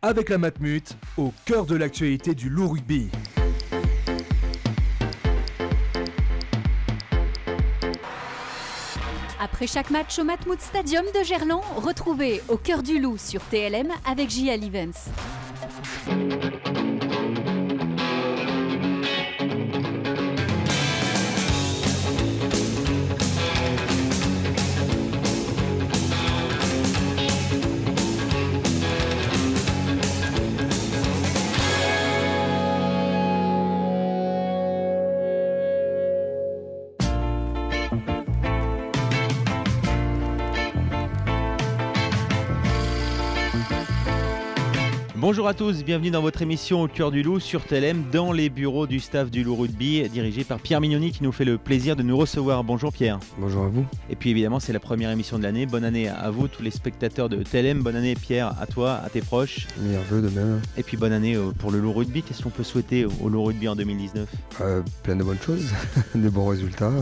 Avec la Matmut, au cœur de l'actualité du loup rugby. Après chaque match au Matmut Stadium de Gerland, retrouvez Au cœur du loup sur TLM avec JL Events. Bonjour à tous, bienvenue dans votre émission Au cœur du loup sur TLM dans les bureaux du staff du loup rugby dirigé par Pierre Mignoni qui nous fait le plaisir de nous recevoir. Bonjour Pierre. Bonjour à vous. Et puis évidemment c'est la première émission de l'année, bonne année à vous tous les spectateurs de TLM, bonne année Pierre à toi, à tes proches. Meilleurs vœux de même. Et puis bonne année pour le loup rugby, qu'est-ce qu'on peut souhaiter au loup rugby en 2019 ? Plein de bonnes choses, de bons résultats.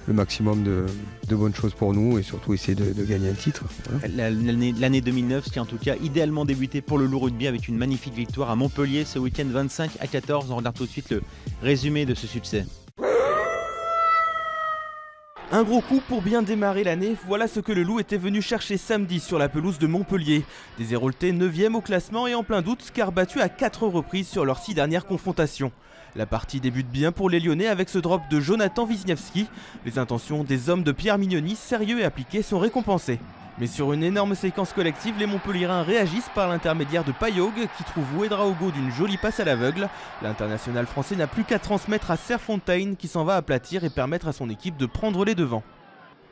Le maximum de bonnes choses pour nous et surtout essayer de gagner un titre. Voilà. L'année 2009 qui en tout cas idéalement débuté pour le loup rugby avec une magnifique victoire à Montpellier ce week-end 25-14. On regarde tout de suite le résumé de ce succès. Un gros coup pour bien démarrer l'année, voilà ce que le loup était venu chercher samedi sur la pelouse de Montpellier. Des Héroltais 9e au classement et en plein doute car battus à 4 reprises sur leurs 6 dernières confrontations. La partie débute bien pour les Lyonnais avec ce drop de Jonathan Wisniewski. Les intentions des hommes de Pierre Mignoni, sérieux et appliqués, sont récompensées. Mais sur une énorme séquence collective, les Montpelliérains réagissent par l'intermédiaire de Payog qui trouve Ouedraogo d'une jolie passe à l'aveugle. L'international français n'a plus qu'à transmettre à Serfontaine qui s'en va aplatir et permettre à son équipe de prendre les devants.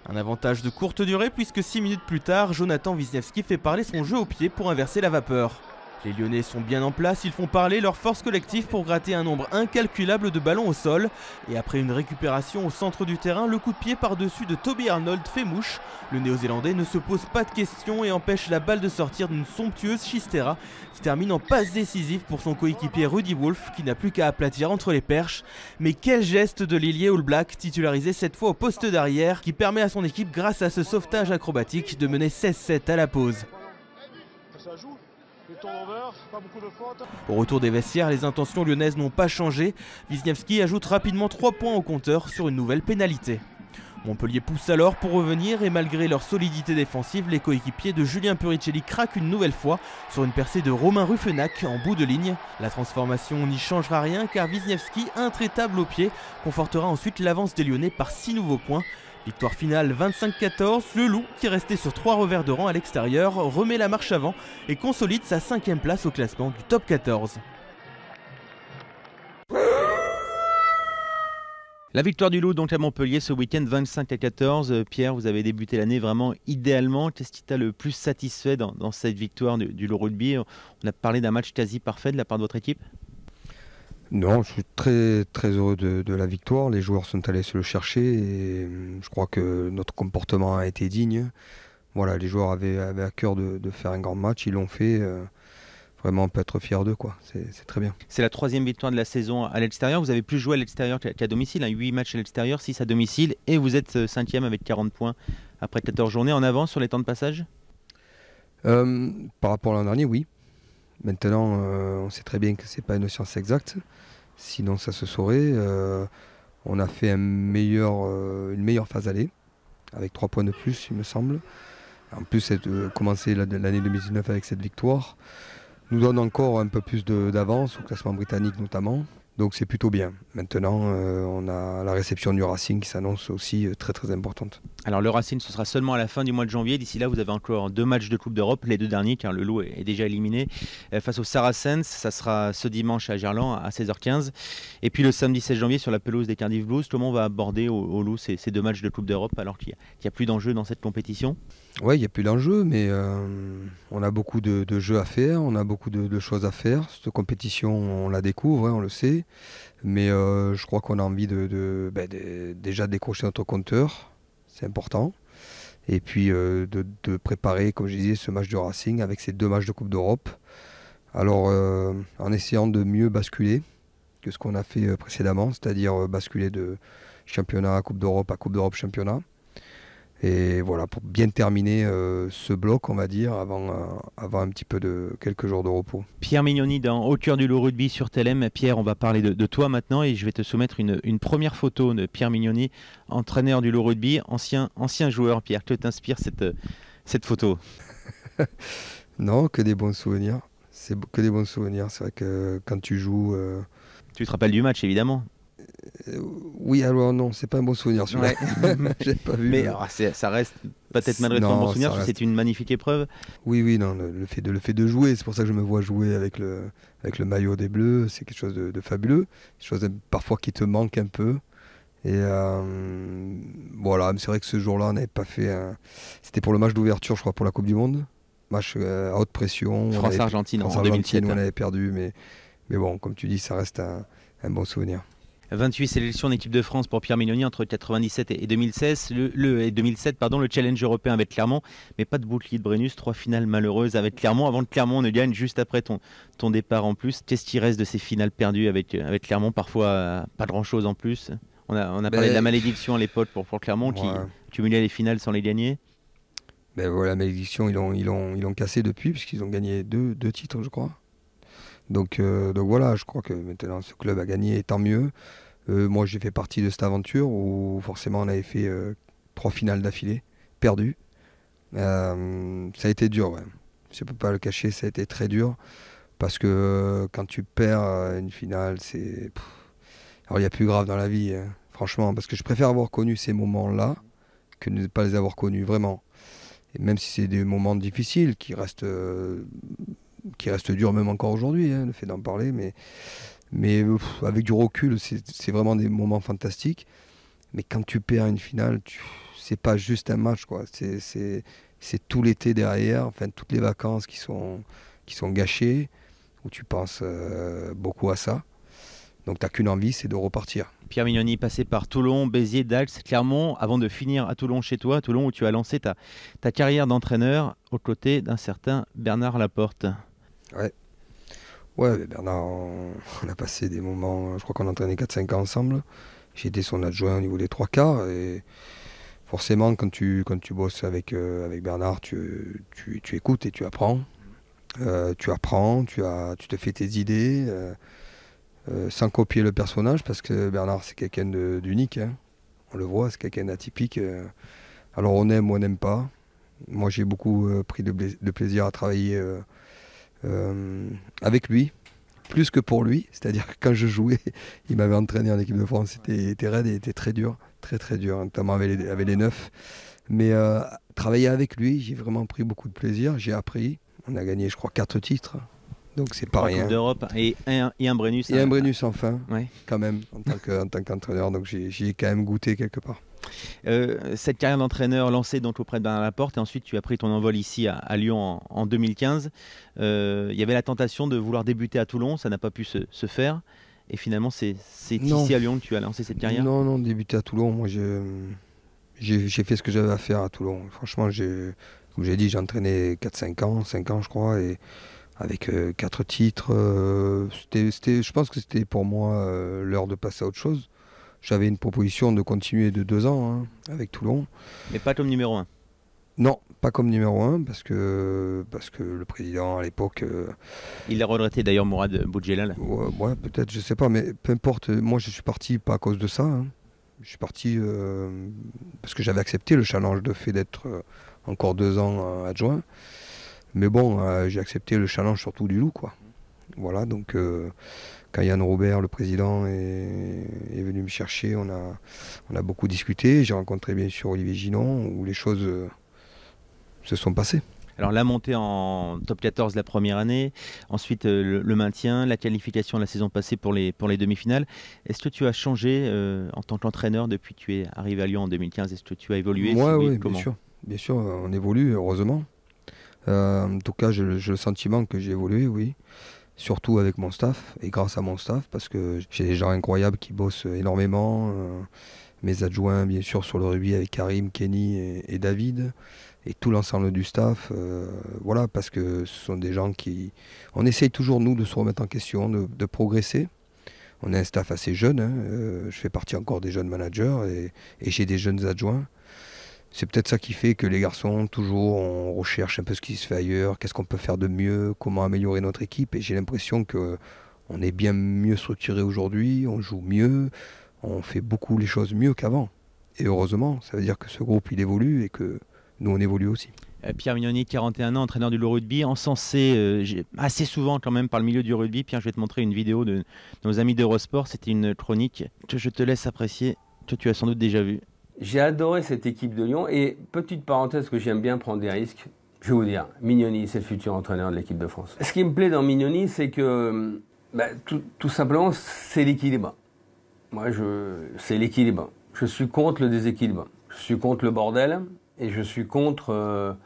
Un avantage de courte durée puisque 6 minutes plus tard, Jonathan Wisniewski fait parler son jeu au pied pour inverser la vapeur. Les Lyonnais sont bien en place, ils font parler leur force collective pour gratter un nombre incalculable de ballons au sol. Et après une récupération au centre du terrain, le coup de pied par-dessus de Toby Arnold fait mouche. Le Néo-Zélandais ne se pose pas de questions et empêche la balle de sortir d'une somptueuse Chistera qui termine en passe décisive pour son coéquipier Rudy Wolff qui n'a plus qu'à aplatir entre les perches. Mais quel geste de l'ailier All Black, titularisé cette fois au poste d'arrière, qui permet à son équipe grâce à ce sauvetage acrobatique de mener 16-7 à la pause. Au retour des vestiaires, les intentions lyonnaises n'ont pas changé. Wisniewski ajoute rapidement 3 points au compteur sur une nouvelle pénalité. Montpellier pousse alors pour revenir et malgré leur solidité défensive, les coéquipiers de Julien Puricelli craquent une nouvelle fois sur une percée de Romain Ruffenac en bout de ligne. La transformation n'y changera rien car Wisniewski, intraitable au pied, confortera ensuite l'avance des Lyonnais par 6 nouveaux points. Victoire finale 25-14, le loup qui restait sur 3 revers de rang à l'extérieur remet la marche avant et consolide sa 5e place au classement du top 14. La victoire du loup donc à Montpellier ce week-end 25-14. Pierre, vous avez débuté l'année vraiment idéalement. Qu'est-ce qui t'a le plus satisfait dans cette victoire du loup rugby ? On a parlé d'un match quasi parfait de la part de votre équipe ? Non, je suis très, très heureux de la victoire. Les joueurs sont allés se le chercher et je crois que notre comportement a été digne. Voilà, les joueurs avaient à cœur de faire un grand match, ils l'ont fait. Vraiment, on peut être fier d'eux, quoi. C'est très bien. C'est la 3e victoire de la saison à l'extérieur. Vous avez plus joué à l'extérieur qu'à domicile, 8 matchs à l'extérieur, 6 à domicile, et vous êtes 5e avec 40 points après 14 journées. En avance sur les temps de passage ? Par rapport à l'an dernier, oui. Maintenant, on sait très bien que ce n'est pas une science exacte, sinon ça se saurait. On a fait une meilleure phase aller, avec 3 points de plus, il me semble. En plus, commencer l'année 2019 avec cette victoire nous donne encore un peu plus d'avance, au classement britannique notamment. Donc c'est plutôt bien. Maintenant, on a la réception du Racing qui s'annonce aussi très très importante. Alors le Racing, ce sera seulement à la fin du mois de janvier. D'ici là, vous avez encore 2 matchs de Coupe d'Europe, les 2 derniers, car le loup est déjà éliminé. Face aux Saracens, ça sera ce dimanche à Gerland à 16h15. Et puis le samedi 16 janvier sur la pelouse des Cardiff Blues. Comment on va aborder au loup ces 2 matchs de Coupe d'Europe alors qu'il n'y a plus d'enjeu dans cette compétition ? Oui, il n'y a plus d'enjeu, mais on a beaucoup de jeux à faire, on a beaucoup de choses à faire. Cette compétition, on la découvre, on le sait. Mais je crois qu'on a envie déjà décrocher notre compteur, c'est important. Et puis de préparer, comme je disais, ce match de Racing avec ces 2 matchs de Coupe d'Europe. Alors en essayant de mieux basculer que ce qu'on a fait précédemment, c'est-à-dire basculer de championnat à Coupe d'Europe championnat. Et voilà, pour bien terminer ce bloc, on va dire, avant un petit peu de quelques jours de repos. Pierre Mignoni dans Au cœur du loup rugby sur TLM. Pierre, on va parler de toi maintenant et je vais te soumettre une première photo de Pierre Mignoni, entraîneur du loup rugby, ancien joueur. Pierre, que t'inspire cette photo? Non, que des bons souvenirs. C'est que des bons souvenirs. C'est vrai que quand tu joues... Tu te rappelles du match, évidemment? Oui, alors non, c'est pas un bon souvenir celui-là. Ouais. J'ai pas vu. Mais alors, ça reste peut-être malgré tout un bon souvenir, parce que c'est une magnifique épreuve. Oui, non, le fait de jouer, c'est pour ça que je me vois jouer avec le maillot des Bleus, c'est quelque chose de fabuleux, quelque chose parfois qui te manque un peu. Et voilà, c'est vrai que ce jour-là, on n'avait pas fait. C'était pour le match d'ouverture, je crois, pour la Coupe du Monde. Match à haute pression. France-Argentine en 2007. On avait perdu, mais bon, comme tu dis, ça reste un bon souvenir. 28 sélections en équipe de France pour Pierre Mignoni entre 1997 et 2016. Le 2007, le challenge européen avec Clermont, mais pas de bouclier de Brennus. 3 finales malheureuses avec Clermont. Avant que Clermont ne gagne juste après ton départ en plus. Qu'est-ce qui reste de ces finales perdues avec Clermont? Parfois, pas grand-chose en plus. On a parlé de la malédiction à l'époque pour Clermont qui cumulait les finales sans les gagner. Ben voilà, la malédiction, ils l'ont cassé depuis, puisqu'ils ont gagné deux titres, je crois. Donc voilà, je crois que maintenant ce club a gagné, et tant mieux. Moi, j'ai fait partie de cette aventure où forcément on avait fait 3 finales d'affilée, perdues. Ça a été dur, ouais. Je ne peux pas le cacher, ça a été très dur. Parce que quand tu perds une finale, c'est... Alors il y a plus grave dans la vie, hein, franchement, parce que je préfère avoir connu ces moments-là que ne pas les avoir connus, vraiment. Et même si c'est des moments difficiles qui restent durs même encore aujourd'hui, hein, le fait d'en parler, mais avec du recul, c'est vraiment des moments fantastiques. Mais quand tu perds une finale, c'est pas juste un match, quoi. C'est tout l'été derrière, enfin toutes les vacances qui sont gâchées, où tu penses beaucoup à ça. Donc t'as qu'une envie, c'est de repartir. Pierre Mignoni, passé par Toulon, Béziers, Dax, Clermont, avant de finir à Toulon chez toi, Toulon où tu as lancé ta carrière d'entraîneur aux côtés d'un certain Bernard Laporte. Ouais, Bernard, on a passé des moments, je crois qu'on a entraîné 4-5 ans ensemble. J'ai été son adjoint au niveau des 3 quarts. Et forcément, quand tu bosses avec Bernard, tu écoutes et tu apprends. Tu te fais tes idées, sans copier le personnage, parce que Bernard, c'est quelqu'un d'unique. Hein. On le voit, c'est quelqu'un d'atypique. Alors on aime ou on n'aime pas. Moi, j'ai beaucoup pris de plaisir à travailler avec lui, plus que pour lui. C'est-à-dire que quand je jouais, il m'avait entraîné en équipe de France. C'était raide et était très dur, très dur, notamment avec les 9. Mais travailler avec lui, j'ai vraiment pris beaucoup de plaisir. J'ai appris. On a gagné, je crois, 4 titres. Donc c'est pas rien. 3 Coupes d'Europe et un Brennus. Et un Brennus enfin, ouais. Quand même, en tant qu'entraîneur. Donc j'y ai quand même goûté quelque part. Cette carrière d'entraîneur lancée donc auprès de Bernard Laporte, et ensuite tu as pris ton envol ici à Lyon en 2015. Il y avait la tentation de vouloir débuter à Toulon, ça n'a pas pu se faire. Et finalement, c'est ici à Lyon que tu as lancé cette carrière? Non, débuter à Toulon, moi j'ai fait ce que j'avais à faire à Toulon. Franchement, comme j'ai dit, j'ai entraîné 5 ans je crois, et avec 4 titres. Je pense que c'était pour moi l'heure de passer à autre chose. J'avais une proposition de continuer de 2 ans avec Toulon. Mais pas comme numéro 1? Non, pas comme numéro 1, parce que le président à l'époque... Il l'a regretté d'ailleurs, Mourad Boudjelal. Ouais, peut-être, je sais pas, mais peu importe. Moi, je suis parti pas à cause de ça. Hein. Je suis parti parce que j'avais accepté le challenge de fait d'être encore 2 ans adjoint. Mais bon, j'ai accepté le challenge surtout du loup, quoi. Voilà, donc quand Yann Robert, le président, est venu me chercher, on a beaucoup discuté. J'ai rencontré bien sûr Olivier Ginon, où les choses se sont passées. Alors la montée en top 14 la première année, ensuite le maintien, la qualification la saison passée pour les demi-finales. Est-ce que tu as changé en tant qu'entraîneur depuis que tu es arrivé à Lyon en 2015? Est-ce que tu as évolué? Oui, bien sûr, on évolue, heureusement. En tout cas, j'ai le sentiment que j'ai évolué, oui. Surtout avec mon staff et grâce à mon staff, parce que j'ai des gens incroyables qui bossent énormément. Mes adjoints, bien sûr, sur le rugby avec Karim, Kenny et David, et tout l'ensemble du staff. Voilà, parce que ce sont des gens qui... On essaye toujours, nous, de se remettre en question, de progresser. On a un staff assez jeune. Je fais partie encore des jeunes managers et j'ai des jeunes adjoints. C'est peut-être ça qui fait que les garçons, toujours, on recherche un peu ce qui se fait ailleurs, qu'est-ce qu'on peut faire de mieux, comment améliorer notre équipe. Et j'ai l'impression qu'on est bien mieux structuré aujourd'hui, on joue mieux, on fait beaucoup les choses mieux qu'avant. Et heureusement, ça veut dire que ce groupe, il évolue et que nous, on évolue aussi. Pierre Mignoni, 41 ans, entraîneur du Loup Rugby, encensé assez souvent quand même par le milieu du rugby. Pierre, je vais te montrer une vidéo de nos amis d'Eurosport. C'était une chronique que je te laisse apprécier. Toi, tu as sans doute déjà vu. J'ai adoré cette équipe de Lyon. Et petite parenthèse, que j'aime bien prendre des risques, je vais vous dire, Mignoni, c'est le futur entraîneur de l'équipe de France. Ce qui me plaît dans Mignoni, c'est que tout simplement, c'est l'équilibre. Moi, c'est l'équilibre. Je suis contre le déséquilibre. Je suis contre le bordel. Et je suis contre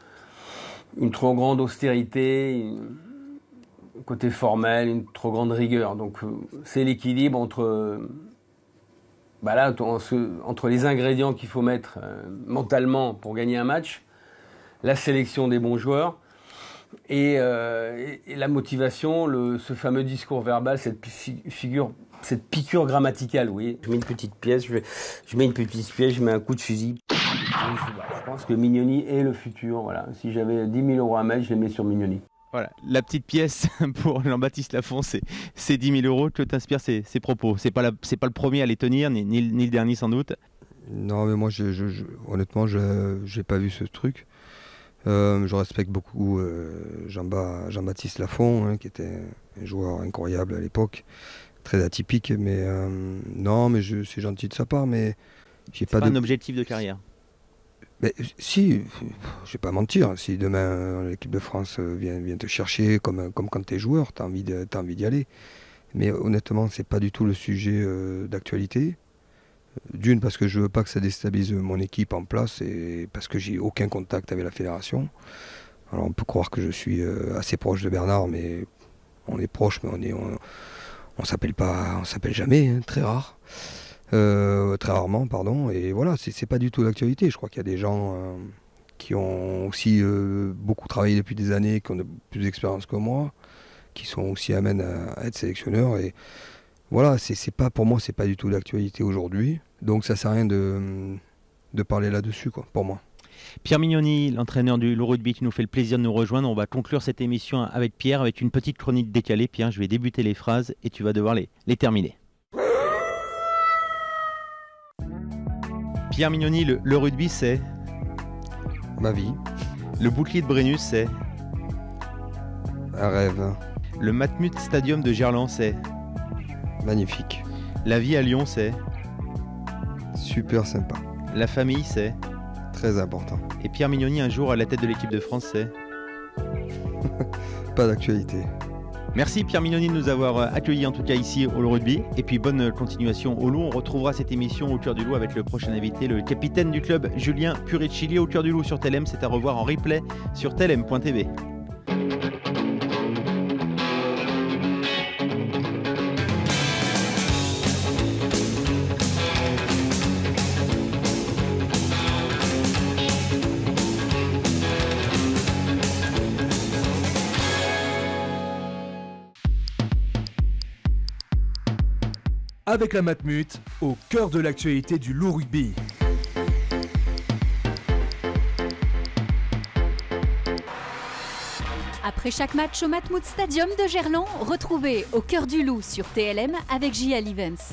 une trop grande austérité, un côté formel, une trop grande rigueur. Donc c'est l'équilibre entre les ingrédients qu'il faut mettre mentalement pour gagner un match, la sélection des bons joueurs et la motivation, ce fameux discours verbal, cette piqûre grammaticale. Oui. Je mets une petite pièce, je mets un coup de fusil. Je pense que Mignoni est le futur. Voilà. Si j'avais 10 000 € à mettre, je les mets sur Mignoni. Voilà, la petite pièce pour Jean-Baptiste Lafont, c'est 10 000 €. Que t'inspirent ces propos? C'est pas le premier à les tenir, ni le dernier sans doute. Non, mais moi, honnêtement, je n'ai pas vu ce truc. Je respecte beaucoup Jean-Baptiste Lafont, hein, qui était un joueur incroyable à l'époque, très atypique. Mais non, mais c'est gentil de sa part, mais j'ai pas un objectif de carrière. Mais si, je vais pas mentir, si demain l'équipe de France vient te chercher, comme quand tu es joueur, tu as envie d'y aller. Mais honnêtement, c'est pas du tout le sujet d'actualité. D'une, parce que je veux pas que ça déstabilise mon équipe en place, et parce que j'ai aucun contact avec la fédération. Alors on peut croire que je suis assez proche de Bernard, mais on est proche, mais on s'appelle pas, on s'appelle jamais, hein, très rare. Très rarement, pardon, et voilà, c'est pas du tout l'actualité. Je crois qu'il y a des gens qui ont aussi beaucoup travaillé depuis des années, qui ont plus d'expérience que moi, qui sont aussi amènes à être sélectionneurs, et voilà, pour moi, c'est pas du tout l'actualité aujourd'hui, donc ça sert à rien de parler là-dessus, quoi, pour moi. Pierre Mignoni, l'entraîneur du Loup Rugby, qui nous fait le plaisir de nous rejoindre. On va conclure cette émission avec Pierre, avec une petite chronique décalée. Pierre, je vais débuter les phrases et tu vas devoir les terminer. Pierre Mignoni, le rugby, c'est ma vie. Le bouclier de Brennus, c'est un rêve. Le Matmut Stadium de Gerland, c'est magnifique. La vie à Lyon, c'est super sympa. La famille, c'est très important. Et Pierre Mignoni, un jour à la tête de l'équipe de France, c'est pas d'actualité. Merci Pierre Mignoni de nous avoir accueillis en tout cas ici au Loup Rugby. Et puis bonne continuation au Loup. On retrouvera cette émission au Cœur du Loup avec le prochain invité, le capitaine du club Julien Puricilli au Cœur du Loup sur TLM. C'est à revoir en replay sur tlm.tv. Avec la Matmut, au cœur de l'actualité du Loup Rugby. Après chaque match au Matmut Stadium de Gerland, retrouvez Au cœur du Loup sur TLM avec JL Events.